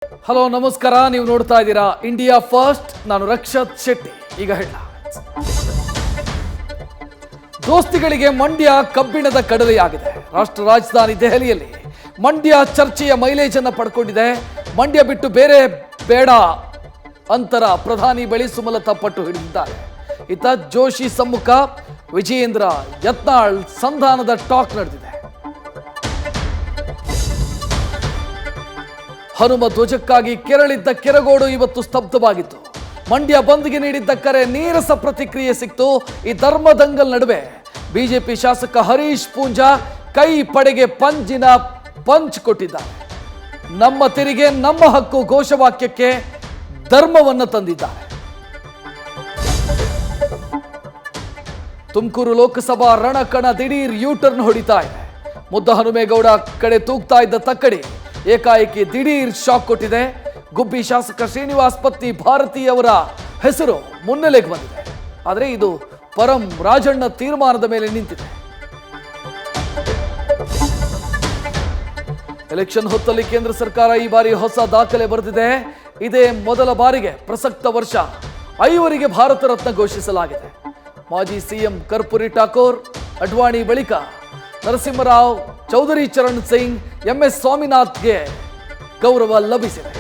Hello ನಮಸ್ಕಾರ, ನೀವು ನೋಡ್ತಾ ಇದ್ದೀರಾ ಇಂಡಿಯಾ ಫಸ್ಟ್. ನಾನು ರಕ್ಷತ್ ಶೆಟ್ಟಿ. ಈಗ ಹೇಳ, ದೋಸ್ತಿಗಳಿಗೆ ಮಂಡ್ಯ ಕಬ್ಬಿಣದ ಕಡಲೆಯಾಗಿದೆ. ರಾಷ್ಟ್ರ ರಾಜಧಾನಿ ದೆಹಲಿಯಲ್ಲಿ ಮಂಡ್ಯ ಚರ್ಚೆಯ ಮೈಲೇಜ್ ಅನ್ನು ಪಡ್ಕೊಂಡಿದೆ. ಮಂಡ್ಯ ಬಿಟ್ಟು ಬೇರೆ ಬೇಡ ಅಂತರ ಪ್ರಧಾನಿ ಬಳಿ ಸುಮಲತಾ ಪಟ್ಟು ಹಿಡಿದಿದ್ದಾರೆ. ಇತ್ತ ಜೋಶಿ ಸಮ್ಮುಖ ವಿಜಯೇಂದ್ರ ಯತ್ನಾಳ್ ಸಂಧಾನದ ಟಾಕ್ ನಡೆದಿದೆ. ಹನುಮ ಧ್ವಜಕ್ಕಾಗಿ ಕೆರಳಿದ್ದ ಕೆರಗೋಡು ಇವತ್ತು ಸ್ತಬ್ಧವಾಗಿತ್ತು. ಮಂಡ್ಯ ಬಂದ್ಗೆ ನೀಡಿದ್ದ ಕರೆ ನೀರಸ ಪ್ರತಿಕ್ರಿಯೆ ಸಿಕ್ತು. ಈ ಧರ್ಮದಂಗಲ್ ನಡುವೆ ಬಿಜೆಪಿ ಶಾಸಕ ಹರೀಶ್ ಪೂಂಜಾ ಕೈ ಪಡೆಗೆ ಪಂಚ್ ಕೊಟ್ಟಿದ್ದಾರೆ. ನಮ್ಮ ತೆರಿಗೆ ನಮ್ಮ ಹಕ್ಕು ಘೋಷವಾಕ್ಯಕ್ಕೆ ಧರ್ಮವನ್ನು ತಂದಿದ್ದಾರೆ. ತುಮಕೂರು ಲೋಕಸಭಾ ರಣಕಣ ದಿಢೀರ್ ಯೂಟರ್ನ್ ಹೊಡಿತಾ ಇದೆ. ಮುದ್ದ ಹನುಮೇಗೌಡ ಕಡೆ ತೂಗ್ತಾ ಇದ್ದ ತಕ್ಕಡಿ ಏಕಾಏಕಿ ದಿಢೀರ್ ಶಾಕ್ ಕೊಟ್ಟಿದೆ. ಗುಬ್ಬಿ ಶಾಸಕ ಶ್ರೀನಿವಾಸ್ ಪತ್ನಿ ಭಾರತೀಯವರ ಹೆಸರು ಮುನ್ನೆಲೆಗೆ ಬಂದಿದೆ. ಆದರೆ ಇದು ಪರಂ ರಾಜಣ್ಣ ತೀರ್ಮಾನದ ಮೇಲೆ ನಿಂತಿದೆ. ಎಲೆಕ್ಷನ್ ಹೊತ್ತಲ್ಲಿ ಕೇಂದ್ರ ಸರ್ಕಾರ ಈ ಬಾರಿ ಹೊಸ ದಾಖಲೆ ಬರೆದಿದೆ. ಇದೇ ಮೊದಲ ಬಾರಿಗೆ ಪ್ರಸಕ್ತ ವರ್ಷ 5 ಭಾರತ ರತ್ನ ಘೋಷಿಸಲಾಗಿದೆ. ಮಾಜಿ ಸಿಎಂ ಕರ್ಪೂರಿ ಠಾಕೂರ್, ಅಡ್ವಾಣಿ ಬಳಿಕ ನರಸಿಂಹರಾವ್, ಚೌಧರಿ ಚರಣ್ ಸಿಂಗ್, MS ಸ್ವಾಮಿನಾಥ್ಗೆ ಗೌರವ ಲಭಿಸಿದೆ.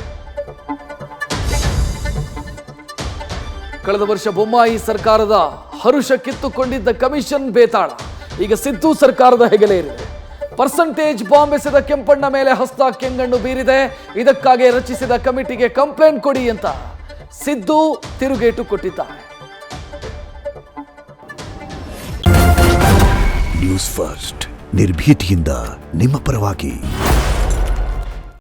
ಕಳೆದ ವರ್ಷ ಬೊಮ್ಮಾಯಿ ಸರ್ಕಾರದ ಹರುಷ ಕಿತ್ತುಕೊಂಡಿದ್ದ ಕಮಿಷನ್ ಬೇತಾಳ ಈಗ ಸಿದ್ದು ಸರ್ಕಾರದ ಹೆಗಲೇ ಇರಿದೆ. ಪರ್ಸೆಂಟೇಜ್ ಬಾಂಬ್ ಎಸೆದ ಕೆಂಪಣ್ಣ ಮೇಲೆ ಹಸ್ತ ಕೆಂಗಣ್ಣು ಬೀರಿದೆ. ಇದಕ್ಕಾಗಿ ರಚಿಸಿದ ಕಮಿಟಿಗೆ ಕಂಪ್ಲೇಂಟ್ ಕೊಡಿ ಅಂತ ಸಿದ್ದು ತಿರುಗೇಟು ಕೊಟ್ಟಿದ್ದಾರೆ. ನ್ಯೂಸ್ ಫಸ್ಟ್ ನಿರ್ಭೀತಿಯಿಂದ ನಿಮ್ಮ ಪರವಾಗಿ.